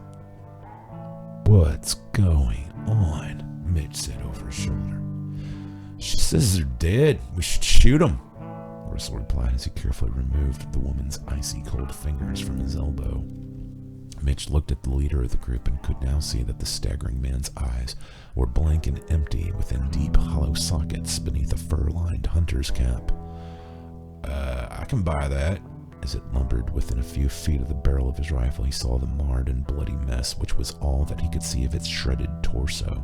"What's going on?" Mitch said over his shoulder. "She says they're dead. We should shoot them," Russell replied as he carefully removed the woman's icy cold fingers from his elbow. Mitch looked at the leader of the group and could now see that the staggering man's eyes were blank and empty within deep, hollow sockets beneath a fur-lined hunter's cap. I can buy that." As it lumbered within a few feet of the barrel of his rifle, he saw the marred and bloody mess, which was all that he could see of its shredded torso.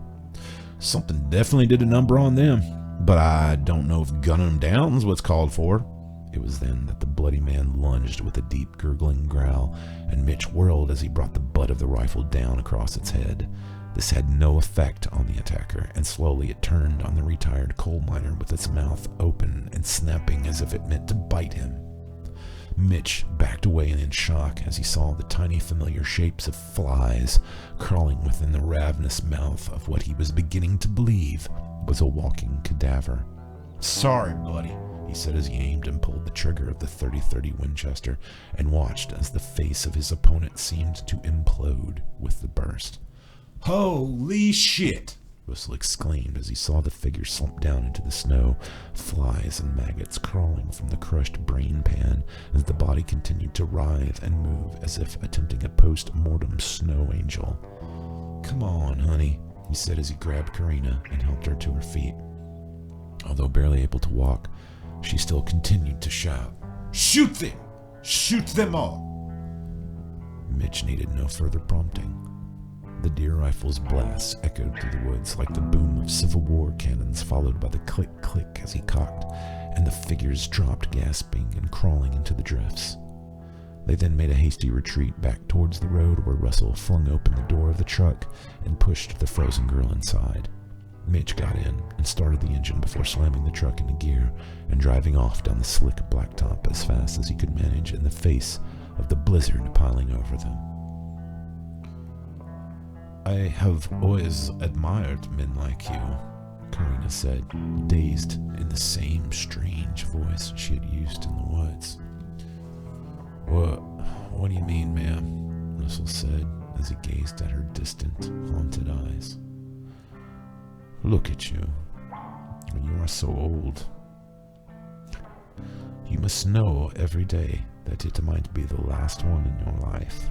"Something definitely did a number on them, but I don't know if gunning them down is what's called for." It was then that the bloody man lunged with a deep, gurgling growl, and Mitch whirled as he brought the butt of the rifle down across its head. This had no effect on the attacker, and slowly it turned on the retired coal miner with its mouth open and snapping as if it meant to bite him. Mitch backed away in shock as he saw the tiny familiar shapes of flies crawling within the ravenous mouth of what he was beginning to believe was a walking cadaver. "Sorry, buddy," he said as he aimed and pulled the trigger of the 30-30 Winchester and watched as the face of his opponent seemed to implode with the burst. Holy shit! Russell exclaimed as he saw the figure slump down into the snow, flies and maggots crawling from the crushed brain pan as the body continued to writhe and move as if attempting a post-mortem snow angel. "Come on, honey," he said as he grabbed Karina and helped her to her feet. Although barely able to walk, she still continued to shout, "Shoot them! Shoot them all!" Mitch needed no further prompting. The deer rifle's blasts echoed through the woods like the boom of Civil War cannons, followed by the click-click as he cocked, and the figures dropped gasping and crawling into the drifts. They then made a hasty retreat back towards the road where Russell flung open the door of the truck and pushed the frozen girl inside. Mitch got in and started the engine before slamming the truck into gear and driving off down the slick blacktop as fast as he could manage in the face of the blizzard piling over them. "I have always admired men like you," Karina said, dazed in the same strange voice she had used in the woods. What do you mean, ma'am?" Russell said as he gazed at her distant, haunted eyes. "Look at you. You are so old. You must know every day that it might be the last one in your life.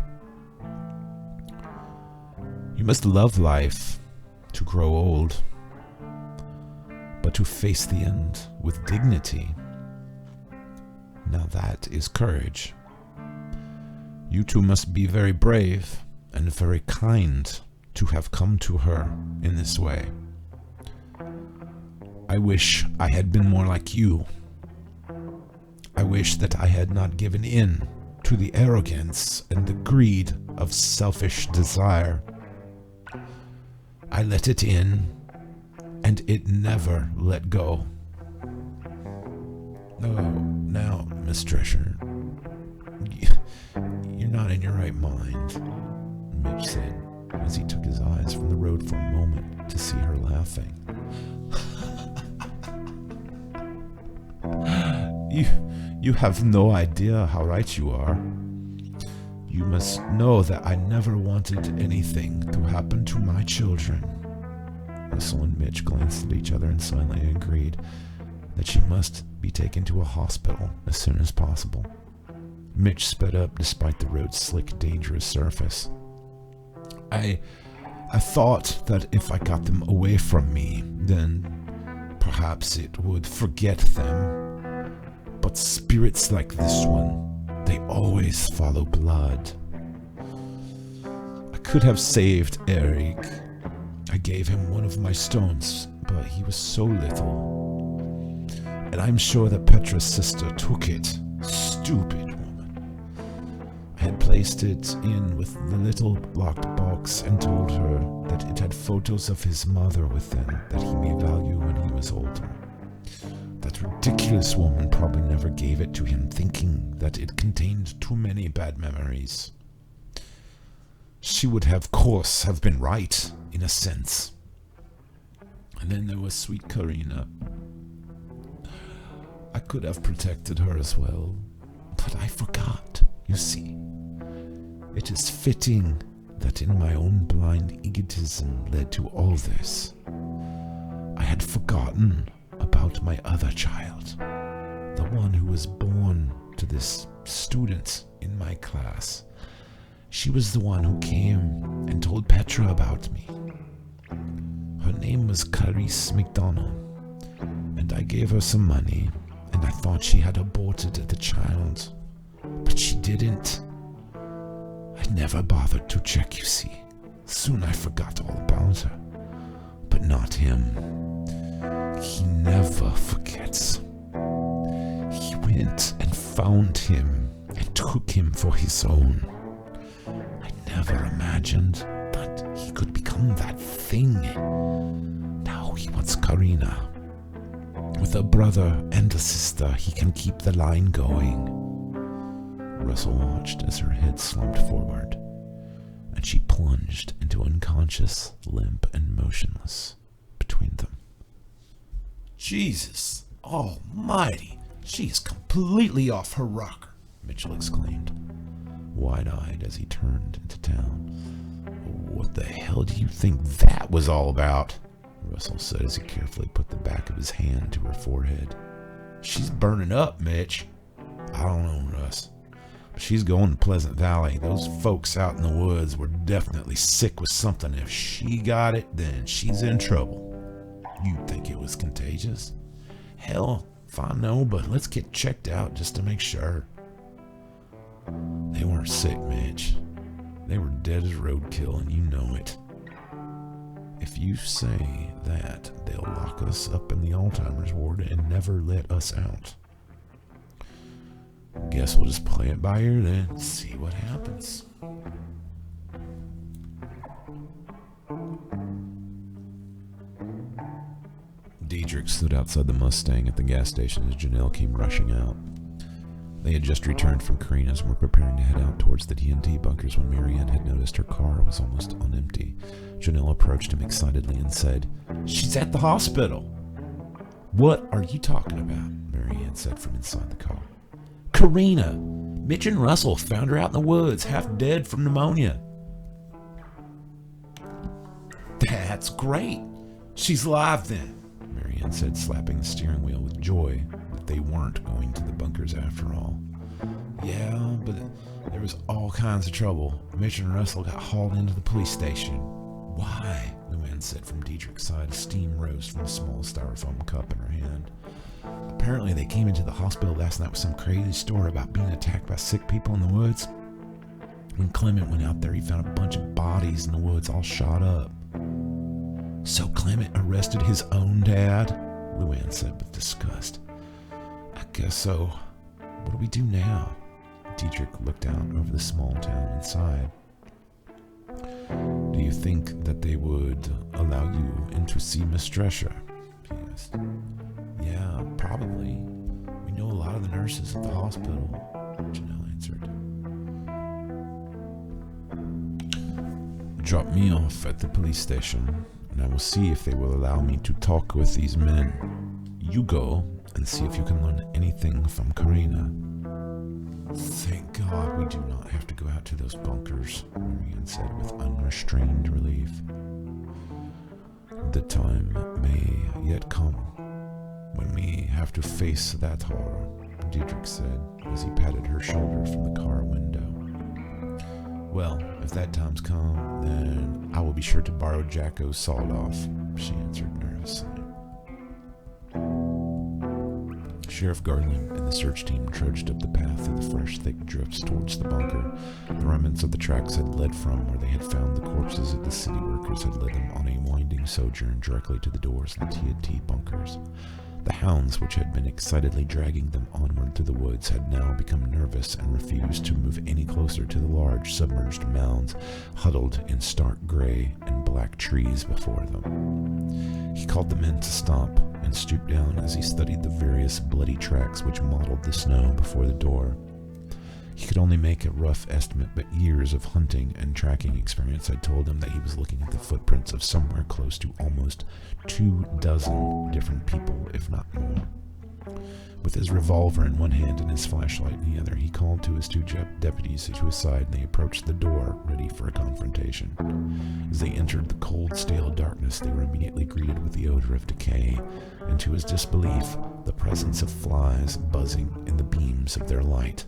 You must love life to grow old, but to face the end with dignity. Now that is courage. You two must be very brave and very kind to have come to her in this way. I wish I had been more like you. I wish that I had not given in to the arrogance and the greed of selfish desire. I let it in, and it never let go. Oh, now, Miss Drescher, you're not in your right mind," Mitch said, as he took his eyes from the road for a moment to see her laughing. You have no idea how right you are. You must know that I never wanted anything to happen to my children." Russell and Mitch glanced at each other and silently agreed that she must be taken to a hospital as soon as possible. Mitch sped up despite the road's slick, dangerous surface. I thought that if I got them away from me, then perhaps it would forget them. But spirits like this one, they always follow blood. I could have saved Eric. I gave him one of my stones, but he was so little. And I'm sure that Petra's sister took it. Stupid woman. I had placed it in with the little locked box and told her that it had photos of his mother within that he may value when he was older. That ridiculous woman probably never gave it to him, thinking that it contained too many bad memories. She would of course have been right, in a sense. And then there was sweet Karina. I could have protected her as well, but I forgot, you see. It is fitting that in my own blind egotism led to all this. I had forgotten about my other child, the one who was born to this student in my class. She was the one who came and told Petra about me. Her name was Clarice McDonald, and I gave her some money, and I thought she had aborted the child, but she didn't. I never bothered to check, you see. Soon I forgot all about her, but not him. He never forgets. He went and found him and took him for his own. I never imagined that he could become that thing. Now he wants Karina. With a brother and a sister, he can keep the line going. Russell watched as her head slumped forward, and she plunged into unconscious, limp and motionless between them. "Jesus almighty, she is completely off her rocker," Mitchell exclaimed, wide-eyed as he turned into town. "What the hell do you think that was all about?" Russell said as he carefully put the back of his hand to her forehead. She's burning up, Mitch. I don't know, Russ. But she's going to Pleasant Valley. Those folks out in the woods were definitely sick with something. If she got it, then she's in trouble. You'd think it was contagious? Hell, if I know, but let's get checked out just to make sure. They weren't sick, Mitch. They were dead as roadkill, and you know it. If you say that, they'll lock us up in the Alzheimer's ward and never let us out. Guess we'll just play it by ear then, see what happens. Diedrich stood outside the Mustang at the gas station as Janelle came rushing out. They had just returned from Karina's and were preparing to head out towards the TNT bunkers when Marianne had noticed her car was almost on empty. Janelle approached him excitedly and said, "She's at the hospital." "What are you talking about?" Marianne said from inside the car. "Karina! Mitch and Russell found her out in the woods, half dead from pneumonia." "That's great. She's alive then," Marianne said, slapping the steering wheel with joy that they weren't going to the bunkers after all. "Yeah, but there was all kinds of trouble. Mitch and Russell got hauled into the police station." "Why?" Luann said from Diedrich's side. Steam rose from a small styrofoam cup in her hand. "Apparently they came into the hospital last night with some crazy story about being attacked by sick people in the woods. When Clement went out there, he found a bunch of bodies in the woods all shot up." "So Clement arrested his own dad?" Luann said with disgust. "I guess so. What do we do now?" Diedrich looked out over the small town and sighed. "Do you think that they would allow you in to see Miss Drescher?" he asked. "Yeah, probably. We know a lot of the nurses at the hospital," Janelle answered. "Drop me off at the police station, and I will see if they will allow me to talk with these men. You go and see if you can learn anything from Karina." "Thank God we do not have to go out to those bunkers," Marianne said with unrestrained relief. "The time may yet come when we have to face that horror," Diedrich said as he patted her shoulder from the car window. "Well, if that time's come, then I will be sure to borrow Jacko's sawed-off," she answered nervously. Sheriff Garland and the search team trudged up the path through the fresh, thick drifts towards the bunker. The remnants of the tracks had led from where they had found the corpses of the city workers had led them on a winding sojourn directly to the doors of the TNT bunkers. The hounds, which had been excitedly dragging them onward through the woods, had now become nervous and refused to move any closer to the large submerged mounds huddled in stark gray and black trees before them. He called the men to stop and stooped down as he studied the various bloody tracks which mottled the snow before the door. He could only make a rough estimate, but years of hunting and tracking experience had told him that he was looking at the footprints of somewhere close to almost 24 different people, if not more. With his revolver in one hand and his flashlight in the other, he called to his two deputies to his side, and they approached the door, ready for a confrontation. As they entered the cold, stale darkness, they were immediately greeted with the odor of decay, and to his disbelief, the presence of flies buzzing in the beams of their light.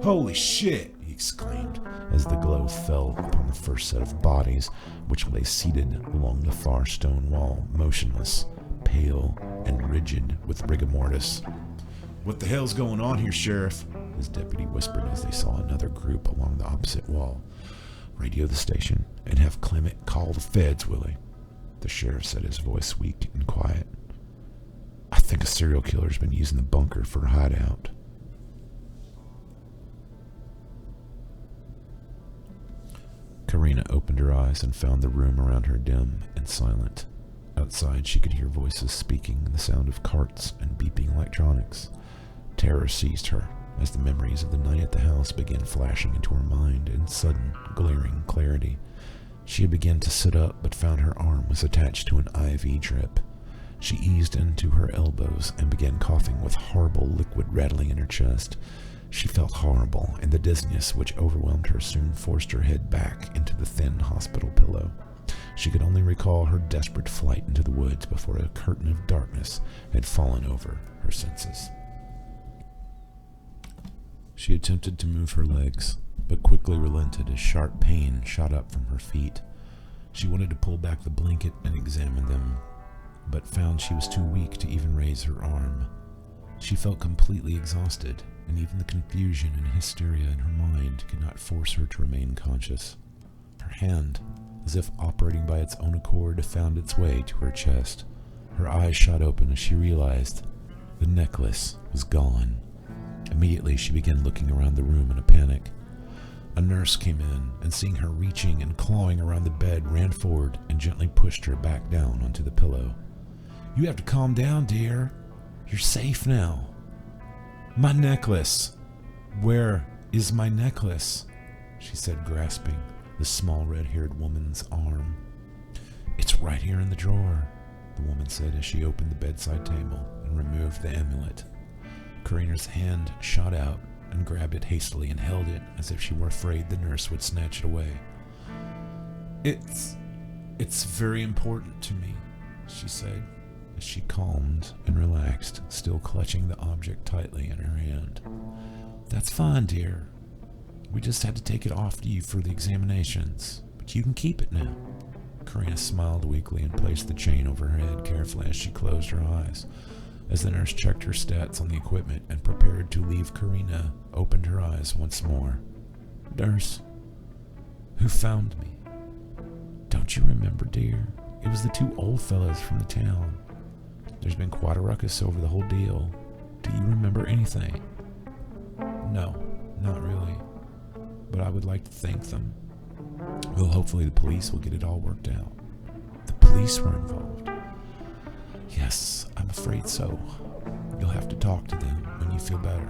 "Holy shit!" he exclaimed, as the glow fell upon the first set of bodies, which lay seated along the far stone wall, motionless, pale, and rigid with rigor mortis. "What the hell's going on here, Sheriff?" his deputy whispered as they saw another group along the opposite wall. "Radio the station and have Clement call the feds, Willie," the sheriff said, his voice weak and quiet. "I think a serial killer's been using the bunker for a hideout." Karina opened her eyes and found the room around her dim and silent. Outside, she could hear voices speaking and the sound of carts and beeping electronics. Terror seized her as the memories of the night at the house began flashing into her mind in sudden, glaring clarity. She had begun to sit up, but found her arm was attached to an IV drip. She eased into her elbows and began coughing with horrible liquid rattling in her chest. She felt horrible, and the dizziness which overwhelmed her soon forced her head back into the thin hospital pillow. She could only recall her desperate flight into the woods before a curtain of darkness had fallen over her senses. She attempted to move her legs, but quickly relented as sharp pain shot up from her feet. She wanted to pull back the blanket and examine them, but found she was too weak to even raise her arm. She felt completely exhausted, and even the confusion and hysteria in her mind could not force her to remain conscious. Her hand, as if operating by its own accord, found its way to her chest. Her eyes shot open as she realized the necklace was gone. Immediately, she began looking around the room in a panic. A nurse came in, and seeing her reaching and clawing around the bed, ran forward and gently pushed her back down onto the pillow. "You have to calm down, dear. You're safe now." "My necklace! Where is my necklace?" she said, grasping the small red-haired woman's arm. "It's right here in the drawer," the woman said as she opened the bedside table and removed the amulet. Karina's hand shot out and grabbed it hastily and held it as if she were afraid the nurse would snatch it away. It's very important to me," she said, as she calmed and relaxed, still clutching the object tightly in her hand. "That's fine, dear. We just had to take it off you for the examinations, but you can keep it now." Karina smiled weakly and placed the chain over her head carefully as she closed her eyes. As the nurse checked her stats on the equipment and prepared to leave, Karina opened her eyes once more. "Nurse, who found me?" "Don't you remember, dear? It was the two old fellows from the town. There's been quite a ruckus over the whole deal. Do you remember anything?" "No, not really. But I would like to thank them. Well, hopefully the police will get it all worked out." "The police were involved?" "Yes, I'm afraid so. You'll have to talk to them when you feel better."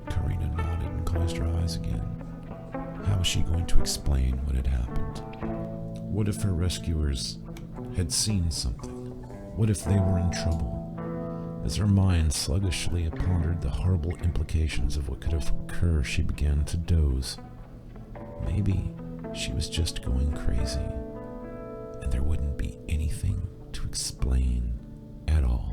Karina nodded and closed her eyes again. How was she going to explain what had happened? What if her rescuers had seen something? What if they were in trouble? As her mind sluggishly pondered the horrible implications of what could occur, she began to doze. Maybe she was just going crazy, and there wouldn't be anything to explain at all.